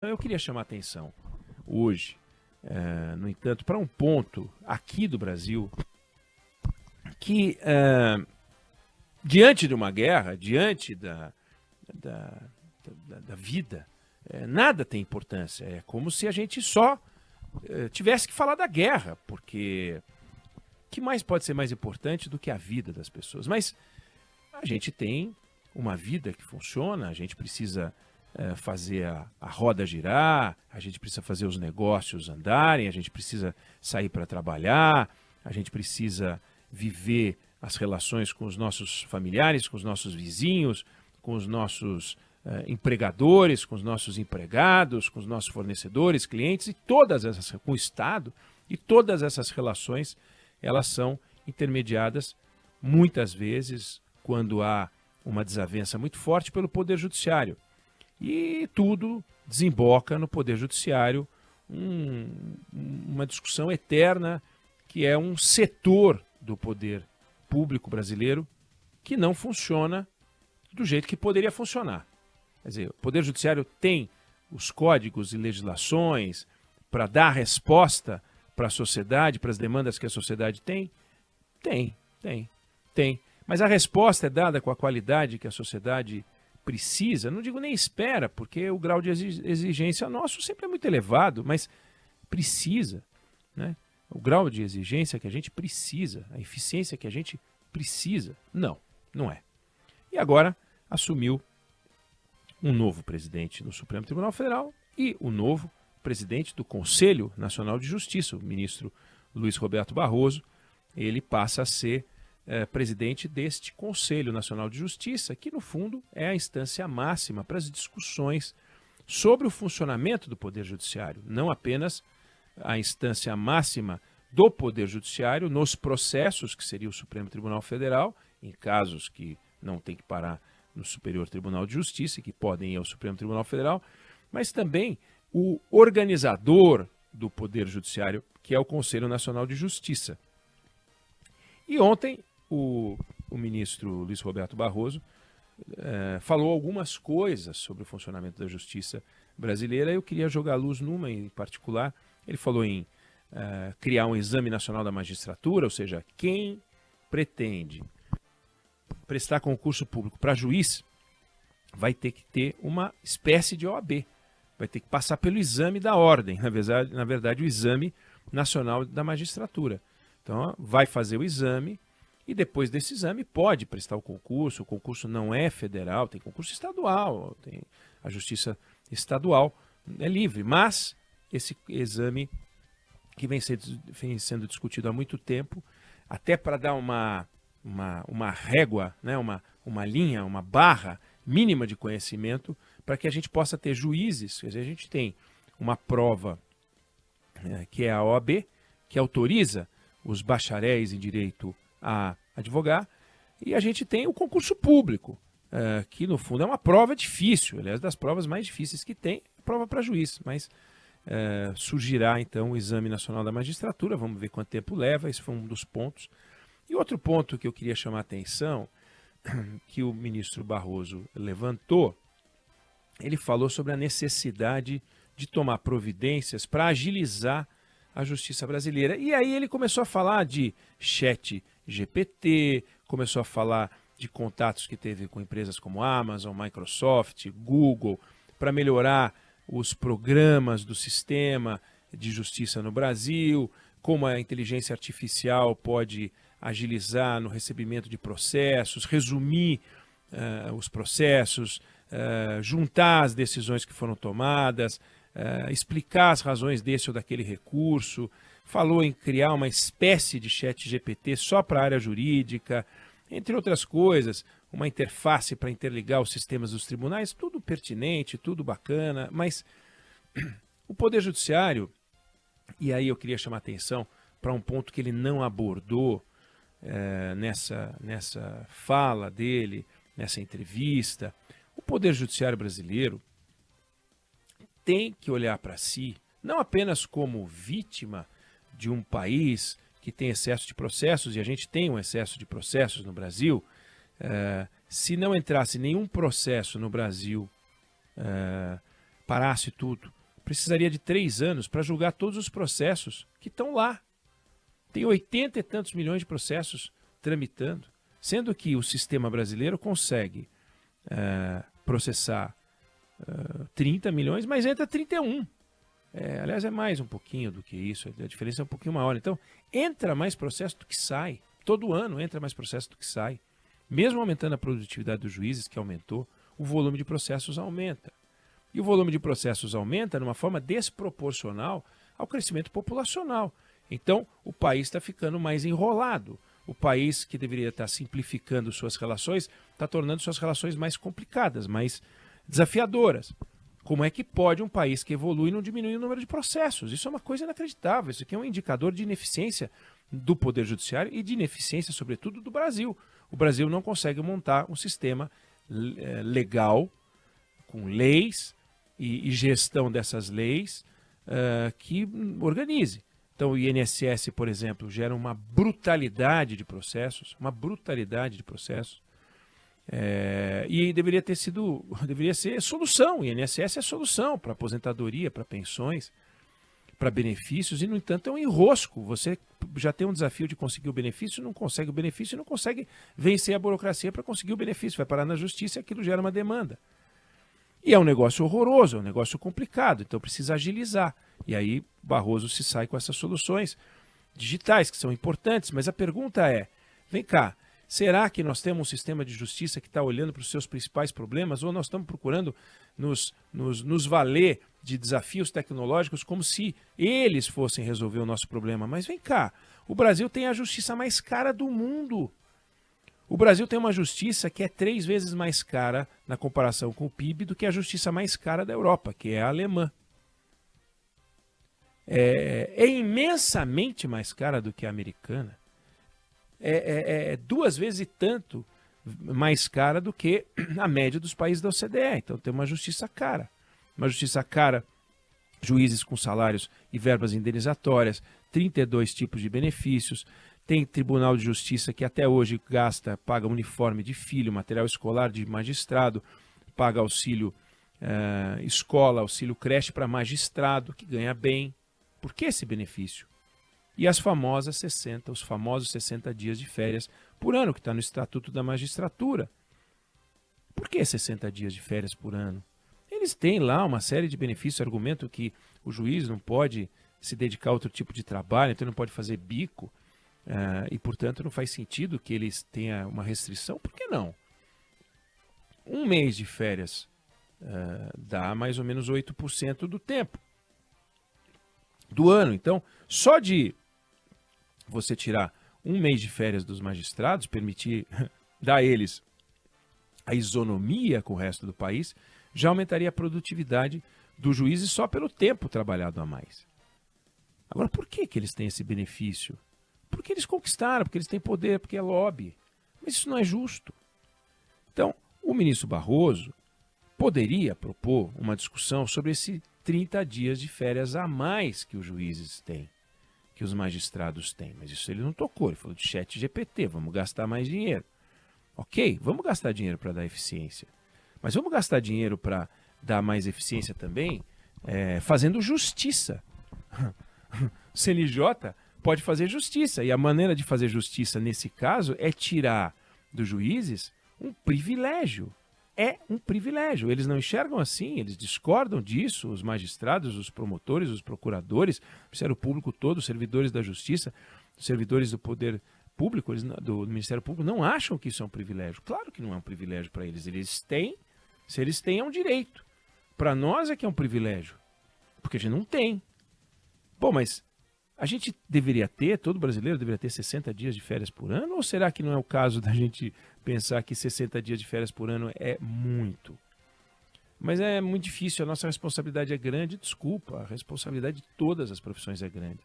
Eu queria chamar a atenção hoje, no entanto, para um ponto aqui do Brasil que, diante de uma guerra, diante da, da vida, nada tem importância. É como se a gente só tivesse que falar da guerra, porque o que mais pode ser mais importante do que a vida das pessoas? Mas a gente tem uma vida que funciona, a gente precisa fazer a roda girar, a gente precisa fazer os negócios andarem, a gente precisa sair para trabalhar, a gente precisa viver as relações com os nossos familiares, com os nossos vizinhos, com os nossos empregadores, com os nossos empregados, com os nossos fornecedores, clientes e todas essas, com o Estado, e todas essas relações, elas são intermediadas muitas vezes quando há uma desavença muito forte pelo Poder Judiciário. E tudo desemboca no Poder Judiciário, uma discussão eterna que é um setor do poder público brasileiro que não funciona do jeito que poderia funcionar. Quer dizer, o Poder Judiciário tem os códigos e legislações para dar resposta para a sociedade, para as demandas que a sociedade tem? Tem. Mas a resposta é dada com a qualidade que a sociedade precisa, não digo nem espera, porque o grau de exigência nosso sempre é muito elevado, mas precisa, né? O grau de exigência que a gente precisa, a eficiência que a gente precisa, não é. E agora assumiu um novo presidente do Supremo Tribunal Federal e o novo presidente do Conselho Nacional de Justiça, o ministro Luiz Roberto Barroso. Ele passa a ser presidente deste Conselho Nacional de Justiça, que no fundo é a instância máxima para as discussões sobre o funcionamento do Poder Judiciário, não apenas a instância máxima do Poder Judiciário nos processos, que seria o Supremo Tribunal Federal, em casos que não tem que parar no Superior Tribunal de Justiça, que podem ir ao Supremo Tribunal Federal, mas também o organizador do Poder Judiciário, que é o Conselho Nacional de Justiça. E ontem o ministro Luiz Roberto Barroso falou algumas coisas sobre o funcionamento da justiça brasileira. Eu queria jogar luz numa em particular. Ele falou em criar um exame nacional da magistratura, ou seja, quem pretende prestar concurso público para juiz vai ter que ter uma espécie de OAB, vai ter que passar pelo exame da ordem, na verdade o exame nacional da magistratura. Então vai fazer o exame e depois desse exame pode prestar o concurso não é federal, tem concurso estadual, tem a justiça estadual, é livre, mas esse exame que vem sendo discutido há muito tempo, até para dar uma régua, né, uma linha, uma barra mínima de conhecimento, para que a gente possa ter juízes. Quer dizer, a gente tem uma prova que é a OAB, que autoriza os bacharéis em direito a advogar, e a gente tem o concurso público, que no fundo é uma prova difícil, aliás, das provas mais difíceis que tem, a prova para juiz, mas surgirá então o Exame Nacional da Magistratura, vamos ver quanto tempo leva, esse foi um dos pontos. E outro ponto que eu queria chamar a atenção, que o ministro Barroso levantou, ele falou sobre a necessidade de tomar providências para agilizar a justiça brasileira. E aí ele começou a falar de chat GPT, começou a falar de contatos que teve com empresas como Amazon, Microsoft, Google, para melhorar os programas do sistema de justiça no Brasil, como a inteligência artificial pode agilizar no recebimento de processos, resumir os processos, juntar as decisões que foram tomadas, explicar as razões desse ou daquele recurso, falou em criar uma espécie de chat GPT só para a área jurídica, entre outras coisas, uma interface para interligar os sistemas dos tribunais, tudo pertinente, tudo bacana, mas o Poder Judiciário, e aí eu queria chamar a atenção para um ponto que ele não abordou nessa fala dele, nessa entrevista. O Poder Judiciário brasileiro tem que olhar para si, não apenas como vítima de um país que tem excesso de processos, e a gente tem um excesso de processos no Brasil. Se não entrasse nenhum processo no Brasil parasse tudo, precisaria de 3 anos para julgar todos os processos que estão lá. Tem 80 e tantos milhões de processos tramitando, sendo que o sistema brasileiro consegue processar 30 milhões, mas entra 31. Aliás, é mais um pouquinho do que isso, a diferença é um pouquinho maior. Então, entra mais processo do que sai. Todo ano entra mais processo do que sai. Mesmo aumentando a produtividade dos juízes, que aumentou, o volume de processos aumenta. E o volume de processos aumenta de uma forma desproporcional ao crescimento populacional. Então, o país está ficando mais enrolado. O país que deveria estar simplificando suas relações está tornando suas relações mais complicadas, mais desafiadoras. Como é que pode um país que evolui não diminuir o número de processos? Isso é uma coisa inacreditável. Isso aqui é um indicador de ineficiência do Poder Judiciário e de ineficiência, sobretudo, do Brasil. O Brasil não consegue montar um sistema legal, com leis e gestão dessas leis que organize. Então, o INSS, por exemplo, gera uma brutalidade de processos, e deveria ser solução. O INSS é solução para aposentadoria, para pensões, para benefícios, e, no entanto, é um enrosco. Você já tem um desafio de conseguir o benefício, não consegue o benefício e não consegue vencer a burocracia para conseguir o benefício. Vai parar na justiça e aquilo gera uma demanda. E é um negócio horroroso, é um negócio complicado, então precisa agilizar. E aí Barroso se sai com essas soluções digitais, que são importantes, mas a pergunta é, vem cá, será que nós temos um sistema de justiça que está olhando para os seus principais problemas, ou nós estamos procurando nos valer de desafios tecnológicos como se eles fossem resolver o nosso problema? Mas vem cá, o Brasil tem a justiça mais cara do mundo. O Brasil tem uma justiça que é 3 vezes mais cara na comparação com o PIB do que a justiça mais cara da Europa, que é a alemã. É imensamente mais cara do que a americana. É 2 vezes e tanto mais cara do que a média dos países da OCDE. Então tem uma justiça cara. Uma justiça cara, juízes com salários e verbas indenizatórias, 32 tipos de benefícios. Tem Tribunal de Justiça que até hoje paga uniforme de filho, material escolar de magistrado, paga auxílio escola, auxílio creche para magistrado, que ganha bem. Por que esse benefício? E os famosos 60 dias de férias por ano, que está no Estatuto da Magistratura. Por que 60 dias de férias por ano? Eles têm lá uma série de benefícios, argumento que o juiz não pode se dedicar a outro tipo de trabalho, então não pode fazer bico, e, portanto, não faz sentido que eles tenham uma restrição. Por que não? 1 mês de férias dá mais ou menos 8% do tempo do ano. Então, só de você tirar 1 mês de férias dos magistrados, permitir dar a eles a isonomia com o resto do país, já aumentaria a produtividade dos juízes só pelo tempo trabalhado a mais. Agora, por que eles têm esse benefício? Porque eles conquistaram, porque eles têm poder, porque é lobby. Mas isso não é justo. Então, o ministro Barroso poderia propor uma discussão sobre esses 30 dias de férias a mais que os juízes têm, que os magistrados têm. Mas isso ele não tocou, ele falou de ChatGPT, vamos gastar mais dinheiro. Ok, vamos gastar dinheiro para dar eficiência. Mas vamos gastar dinheiro para dar mais eficiência também fazendo justiça. O CNJ pode fazer justiça, e a maneira de fazer justiça nesse caso é tirar dos juízes um privilégio. É um privilégio. Eles não enxergam assim, eles discordam disso, os magistrados, os promotores, os procuradores, o Ministério Público todo, os servidores da Justiça, os servidores do Poder Público, do Ministério Público, não acham que isso é um privilégio. Claro que não é um privilégio para eles. Eles têm, se eles têm, é um direito. Para nós é que é um privilégio, porque a gente não tem. Bom, mas a gente deveria ter, todo brasileiro deveria ter 60 dias de férias por ano? Ou será que não é o caso da gente pensar que 60 dias de férias por ano é muito? Mas é muito difícil, a nossa responsabilidade é grande, desculpa, a responsabilidade de todas as profissões é grande.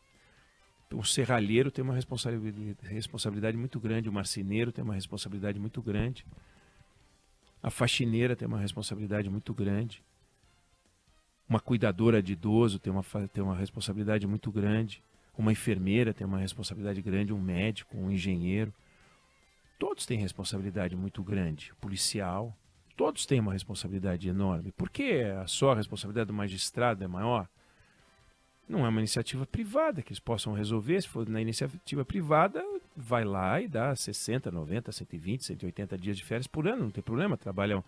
O serralheiro tem uma responsabilidade muito grande, o marceneiro tem uma responsabilidade muito grande, a faxineira tem uma responsabilidade muito grande, uma cuidadora de idoso tem uma responsabilidade muito grande, uma enfermeira tem uma responsabilidade grande, um médico, um engenheiro. Todos têm responsabilidade muito grande. Policial. Todos têm uma responsabilidade enorme. Por que só a responsabilidade do magistrado é maior? Não é uma iniciativa privada que eles possam resolver. Se for na iniciativa privada, vai lá e dá 60, 90, 120, 180 dias de férias por ano, não tem problema. Trabalha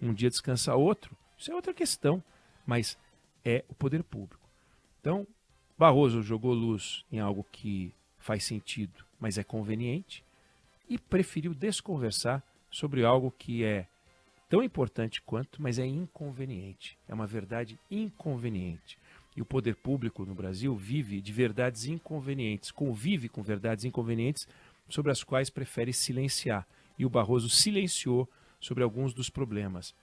um dia, descansa outro. Isso é outra questão, mas é o poder público. Então, Barroso jogou luz em algo que faz sentido, mas é conveniente, e preferiu desconversar sobre algo que é tão importante quanto, mas é inconveniente. É uma verdade inconveniente. E o poder público no Brasil vive de verdades inconvenientes, convive com verdades inconvenientes sobre as quais prefere silenciar. E o Barroso silenciou sobre alguns dos problemas.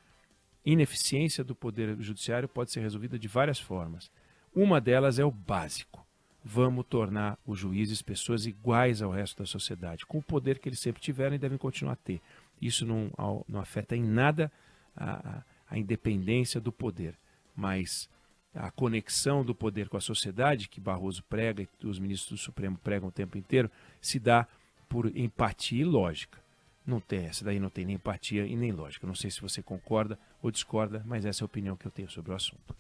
Ineficiência do poder judiciário pode ser resolvida de várias formas. Uma delas é o básico. Vamos tornar os juízes pessoas iguais ao resto da sociedade, com o poder que eles sempre tiveram e devem continuar a ter. Isso não afeta em nada a independência do poder, mas a conexão do poder com a sociedade, que Barroso prega e os ministros do Supremo pregam o tempo inteiro, se dá por empatia e lógica. Não tem, essa daí não tem nem empatia e nem lógica. Não sei se você concorda ou discorda, mas essa é a opinião que eu tenho sobre o assunto.